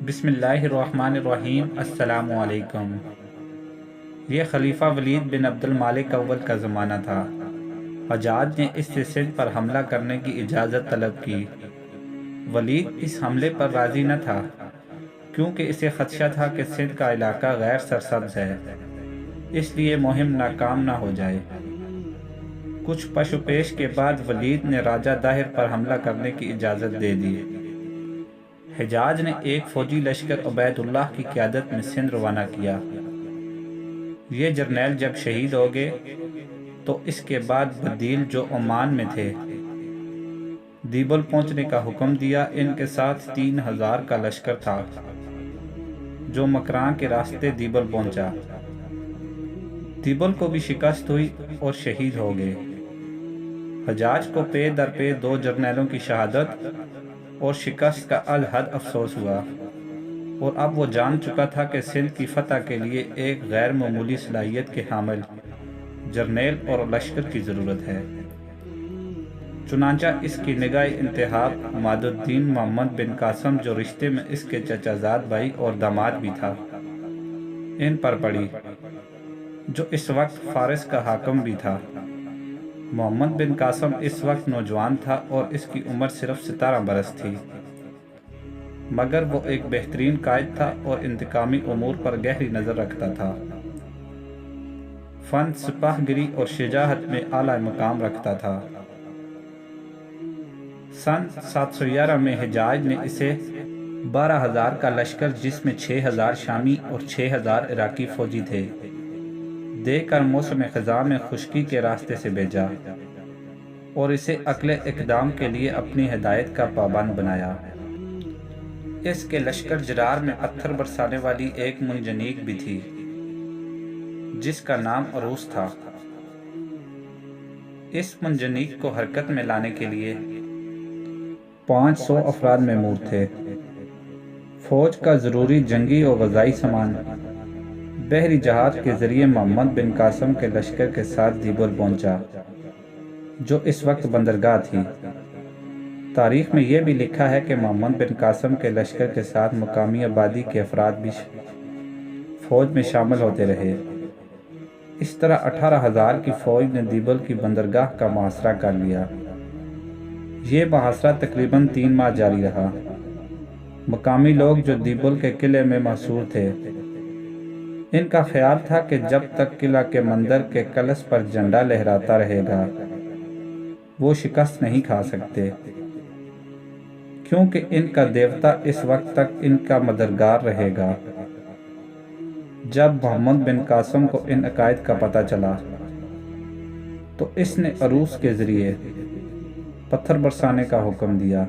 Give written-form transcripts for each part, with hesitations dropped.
بسم اللہ الرحمن الرحیم۔ السلام علیکم۔ یہ خلیفہ ولید بن عبد المالک اول کا زمانہ تھا۔ حجاج نے اس سے سندھ پر حملہ کرنے کی اجازت طلب کی۔ ولید اس حملے پر راضی نہ تھا کیونکہ اسے خدشہ تھا کہ سندھ کا علاقہ غیر سرسبز ہے، اس لیے مہم ناکام نہ ہو جائے۔ کچھ پش و پیش کے بعد ولید نے راجہ داہر پر حملہ کرنے کی اجازت دے دی۔ حجاج نے ایک فوجی لشکر عبید اللہ کی قیادت میں سندھ روانہ کیا۔ یہ جرنیل جب شہید ہو گئے تو اس کے بعد بدیل جو عمان میں تھے دیبل پہنچنے کا حکم دیا۔ ان کے ساتھ 3000 کا لشکر تھا جو مکران کے راستے دیبل پہنچا۔ دیبل کو بھی شکست ہوئی اور شہید ہو گئے۔ حجاج کو پے در پے 2 جرنیلوں کی شہادت اور شکست کا الحد افسوس ہوا، اور اب وہ جان چکا تھا کہ سندھ کی فتح کے لیے ایک غیر معمولی صلاحیت کے حامل جرنیل اور لشکر کی ضرورت ہے۔ چنانچہ اس کی نگاہ انتخاب عماد الدین محمد بن قاسم، جو رشتے میں اس کے چچا زاد بھائی اور داماد بھی تھا، ان پر پڑی، جو اس وقت فارس کا حاکم بھی تھا۔ محمد بن قاسم اس وقت نوجوان تھا اور اس کی عمر صرف 17 برس تھی، مگر وہ ایک بہترین قائد تھا اور انتقامی امور پر گہری نظر رکھتا تھا۔ فن سپاہ گری اور شجاعت میں اعلیٰ مقام رکھتا تھا۔ سن 711 میں حجاج نے اسے 12000 کا لشکر، جس میں 6000 شامی اور 6000 عراقی فوجی تھے، دے کر موسم خزاں میں خشکی کے راستے سے بھیجا اور اسے عقل اقدام کے لیے اپنی ہدایت کا پابند بنایا۔ اس کے لشکر جرار میں پتھر برسانے والی ایک منجنیق بھی تھی جس کا نام عروس تھا۔ اس منجنیق کو حرکت میں لانے کے لیے 500 افراد مأمور تھے۔ فوج کا ضروری جنگی و غذائی سامان بحری جہاز کے ذریعے محمد بن قاسم کے لشکر کے ساتھ دیبل پہنچا، جو اس وقت بندرگاہ تھی۔ تاریخ میں یہ بھی لکھا ہے کہ محمد بن قاسم کے لشکر کے ساتھ مقامی آبادی کے افراد بھی فوج میں شامل ہوتے رہے۔ اس طرح 18000 کی فوج نے دیبل کی بندرگاہ کا محاصرہ کر لیا۔ یہ محاصرہ تقریباً 3 ماہ جاری رہا۔ مقامی لوگ جو دیبل کے قلعے میں محصور تھے، ان کا خیال تھا کہ جب تک قلعہ کے مندر کے کلش پر جھنڈا لہراتا رہے گا وہ شکست نہیں کھا سکتے، کیونکہ ان کا دیوتا اس وقت تک ان کا مددگار رہے گا۔ جب محمد بن قاسم کو ان عقائد کا پتہ چلا تو اس نے عروس کے ذریعے پتھر برسانے کا حکم دیا،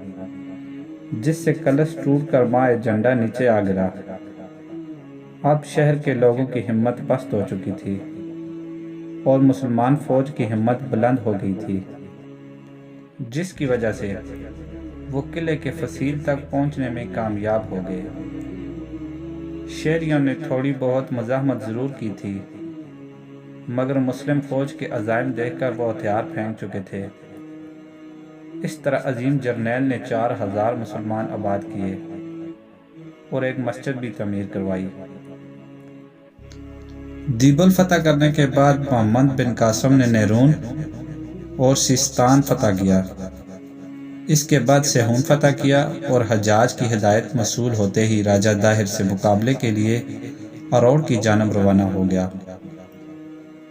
جس سے کلش ٹوٹ کر مائع جھنڈا نیچے آ گرا۔ اب شہر کے لوگوں کی ہمت پست ہو چکی تھی اور مسلمان فوج کی ہمت بلند ہو گئی تھی، جس کی وجہ سے وہ قلعے کے فصیل تک پہنچنے میں کامیاب ہو گئے۔ شہریوں نے تھوڑی بہت مزاحمت ضرور کی تھی، مگر مسلم فوج کے عزائم دیکھ کر وہ ہتھیار پھینک چکے تھے۔ اس طرح عظیم جرنیل نے 4000 مسلمان آباد کیے اور ایک مسجد بھی تعمیر کروائی۔ دیبل فتح کرنے کے بعد محمد بن قاسم نے نیرون اور سیستان فتح کیا۔ اس کے بعد سیہون فتح کیا اور حجاج کی ہدایت موصول ہوتے ہی راجہ داہر سے مقابلے کے لیے اروڑ کی جانب روانہ ہو گیا۔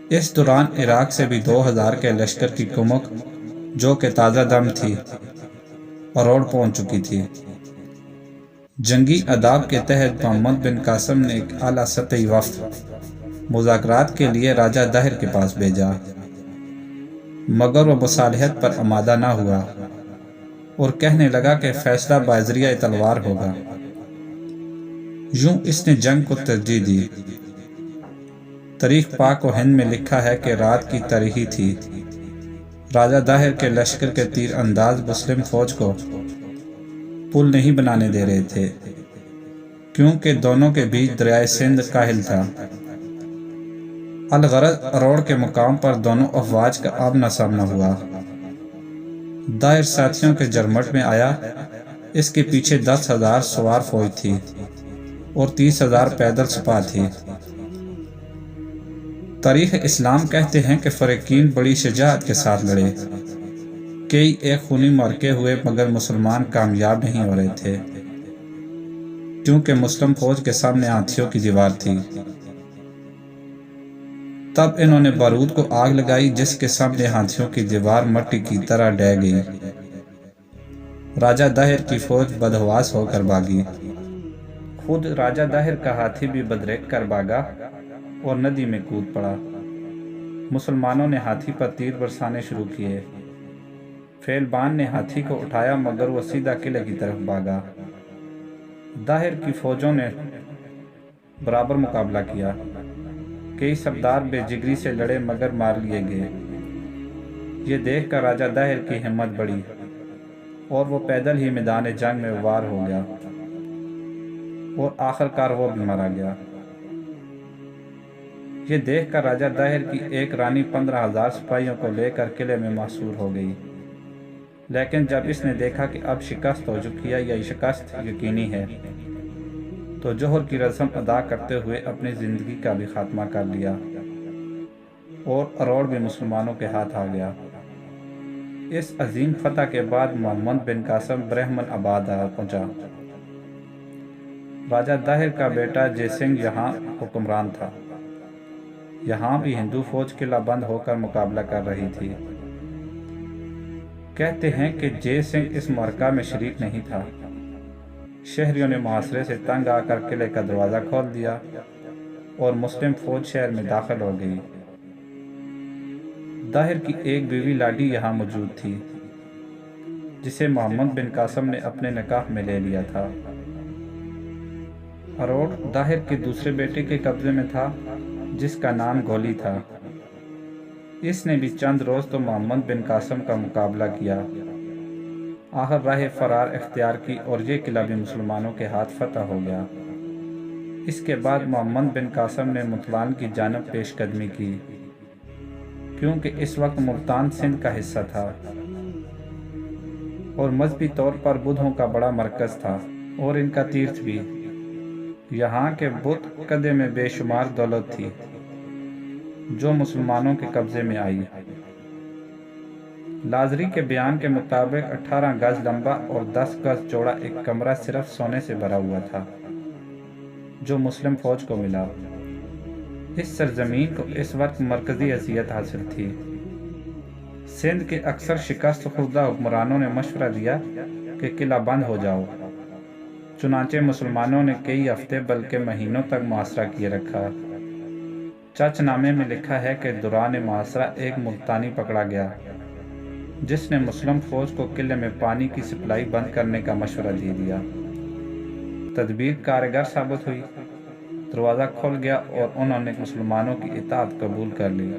اس دوران عراق سے بھی 2000 کے لشکر کی کمک، جو کہ تازہ دم تھی، اروڑ پہنچ چکی تھی۔ جنگی آداب کے تحت محمد بن قاسم نے ایک اعلیٰ سطحی وفد مذاکرات کے لیے راجہ داہر کے پاس بھیجا، مگر وہ مصالحت پر آمادہ نہ ہوا اور کہنے لگا کہ فیصلہ بذریعہ تلوار ہوگا۔ یوں اس نے جنگ کو ترجیح دی۔ تاریخ پاک و ہند میں لکھا ہے کہ رات کی تاریخی تھی۔ راجہ داہر کے لشکر کے تیر انداز مسلم فوج کو پل نہیں بنانے دے رہے تھے، کیونکہ دونوں کے بیچ دریائے سندھ کاہل تھا۔ الغرض اروڑ کے مقام پر دونوں افواج کا آمنا سامنا ہوا۔ داہر ساتھیوں کے جرمٹ میں آیا اس کے پیچھے 10,000 سوار فوج تھی اور 30,000 پیدل سپاہ تھی۔ تاریخ اسلام کہتے ہیں کہ فریقین بڑی شجاعت کے ساتھ لڑے۔ کئی ایک خونی معرکے ہوئے مگر مسلمان کامیاب نہیں ہو رہے تھے، کیونکہ مسلم فوج کے سامنے ہاتھیوں کی دیوار تھی۔ تب انہوں نے بارود کو آگ لگائی، جس کے سامنے ہاتھیوں کی دیوار مٹی کی طرح ڈہ گئی۔ راجہ داہر کی فوج بدحواس ہو کر بھاگی۔ خود راجہ داہر کا ہاتھی بھی بدریک کر بھاگا اور ندی میں کود پڑا۔ مسلمانوں نے ہاتھی پر تیر برسانے شروع کیے۔ فیلبان نے ہاتھی کو اٹھایا مگر وہ سیدھا قلعے کی طرف بھاگا۔ داہر کی فوجوں نے برابر مقابلہ کیا۔ کئی سردار بے جگری سے لڑے مگر مار لیے گئے۔ یہ دیکھ کر راجہ داہر کی ہمت بڑھی اور وہ پیدل ہی میدان جنگ میں وار ہو گیا اور آخر کار وہ بھی مارا گیا۔ یہ دیکھ کر راجہ داہر کی ایک رانی 15,000 سپاہیوں کو لے کر قلعے میں محصور ہو گئی، لیکن جب اس نے دیکھا کہ اب شکست ہو چکی ہے یا شکست یقینی ہے تو جوہر کی رسم ادا کرتے ہوئے اپنی زندگی کا بھی خاتمہ کر لیا اور اروڑ بھی مسلمانوں کے ہاتھ آ گیا۔ اس عظیم فتح کے بعد محمد بن قاسم برہمن آباد پہنچا۔ راجہ داہر کا بیٹا جے سنگھ یہاں حکمران تھا۔ یہاں بھی ہندو فوج قلعہ بند ہو کر مقابلہ کر رہی تھی۔ کہتے ہیں کہ جے سنگھ اس معرکہ میں شریک نہیں تھا۔ شہریوں نے محاصرے سے تنگ آ کر قلعے کا دروازہ کھول دیا اور مسلم فوج شہر میں داخل ہو گئی۔ داہر کی ایک بیوی لاڈی یہاں موجود تھی، جسے محمد بن قاسم نے اپنے نکاح میں لے لیا تھا۔ اروڑ داہر کے دوسرے بیٹے کے قبضے میں تھا، جس کا نام گولی تھا۔ اس نے بھی چند روز تو محمد بن قاسم کا مقابلہ کیا، آخر راہ فرار اختیار کی اور یہ قلعہ بھی مسلمانوں کے ہاتھ فتح ہو گیا۔ اس کے بعد محمد بن قاسم نے ملتان کی جانب پیش قدمی کی، کیونکہ اس وقت ملتان سندھ کا حصہ تھا اور مذہبی طور پر بدھوں کا بڑا مرکز تھا اور ان کا تیرتھ بھی۔ یہاں کے بت قدے میں بے شمار دولت تھی جو مسلمانوں کے قبضے میں آئی۔ لازری کے بیان کے مطابق 18 گز لمبا اور 10 گز چوڑا ایک کمرہ صرف سونے سے بھرا ہوا تھا جو مسلم فوج کو ملا۔ اس سرزمین کو اس وقت مرکزی حیثیت حاصل تھی۔ سندھ کے اکثر شکست خوردہ حکمرانوں نے مشورہ دیا کہ قلعہ بند ہو جاؤ، چنانچہ مسلمانوں نے کئی ہفتے بلکہ مہینوں تک محاصرہ کیے رکھا۔ چچ نامے میں لکھا ہے کہ دوران محاصرہ ایک ملتانی پکڑا گیا جس نے مسلم فوج کو قلعے میں پانی کی سپلائی بند کرنے کا مشورہ دے دیا۔ تدبیر کارگر ثابت ہوئی، دروازہ کھل گیا اور انہوں نے مسلمانوں کی اطاعت قبول کر لی۔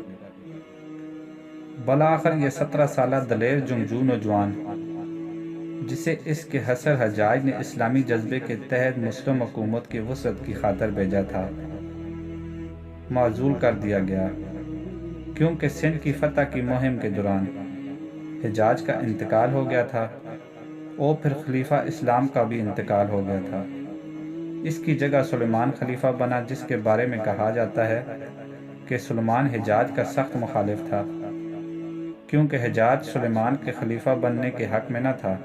بالآخر یہ 17 سالہ دلیر جنگجو نوجوان، جسے اس کے حصر حجاج نے اسلامی جذبے کے تحت مسلم حکومت کی وسعت کی خاطر بھیجا تھا، معزول کر دیا گیا، کیونکہ سندھ کی فتح کی مہم کے دوران حجاج کا انتقال ہو گیا تھا اور پھر خلیفہ اسلام کا بھی انتقال ہو گیا تھا۔ اس کی جگہ سلیمان خلیفہ بنا، جس کے بارے میں کہا جاتا ہے کہ سلیمان حجاج کا سخت مخالف تھا، کیونکہ حجاج سلیمان کے خلیفہ بننے کے حق میں نہ تھا۔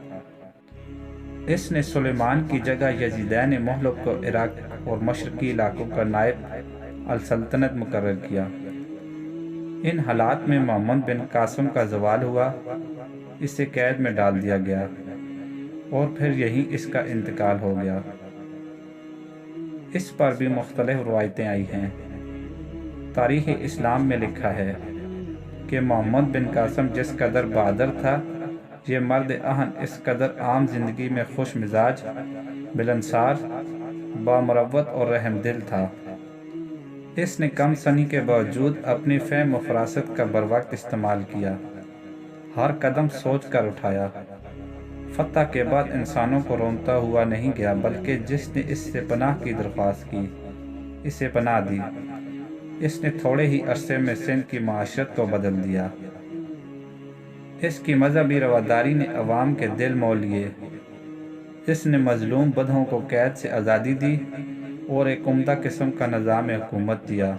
اس نے سلیمان کی جگہ یزیدین مہلک کو عراق اور مشرقی علاقوں کا نائب السلطنت مقرر کیا۔ ان حالات میں محمد بن قاسم کا زوال ہوا، اسے قید میں ڈال دیا گیا اور پھر یہیں اس کا انتقال ہو گیا۔ اس پر بھی مختلف روایتیں آئی ہیں۔ تاریخ اسلام میں لکھا ہے کہ محمد بن قاسم جس قدر بہادر تھا، یہ مرد اہن اس قدر عام زندگی میں خوش مزاج، ملنسار، بامروت اور رحم دل تھا۔ اس نے کم سنی کے باوجود اپنی فہم و فراست کا بروقت استعمال کیا، ہر قدم سوچ کر اٹھایا۔ فتح کے بعد انسانوں کو رونتا ہوا نہیں گیا، بلکہ جس نے اس سے پناہ کی درخواست کی، اسے پناہ دی۔ اس نے تھوڑے ہی عرصے میں سندھ کی معاشرت کو بدل دیا۔ اس کی مذہبی رواداری نے عوام کے دل مول لیے۔ جس نے مظلوم بدھوں کو قید سے آزادی دی اور ایک عمدہ قسم کا نظام حکومت دیا۔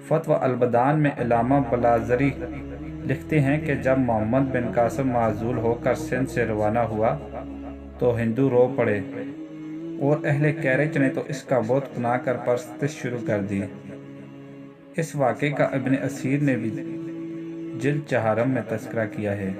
فتویٰ البدان میں علامہ بلاذری لکھتے ہیں کہ جب محمد بن قاسم معزول ہو کر سندھ سے روانہ ہوا تو ہندو رو پڑے اور اہل کیرچ نے تو اس کا بت بنا کر پرستش شروع کر دی۔ اس واقعے کا ابن اسیر نے بھی جلد 4 میں تذکرہ کیا ہے۔